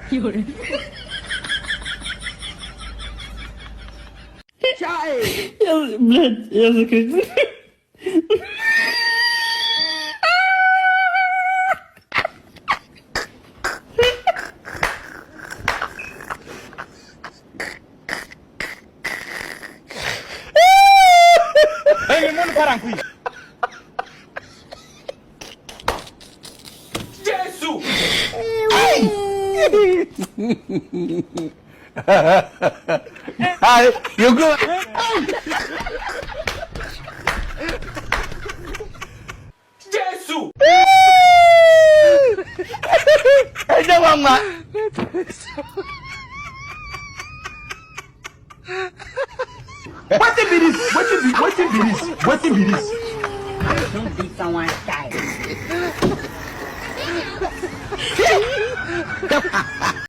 有人。Блядь, я закричу. Hey, me munu parang kui. Jesus! You go. Jesus! Jangan mak. Wetin be this? Wetin be this? Don't beat someone's child.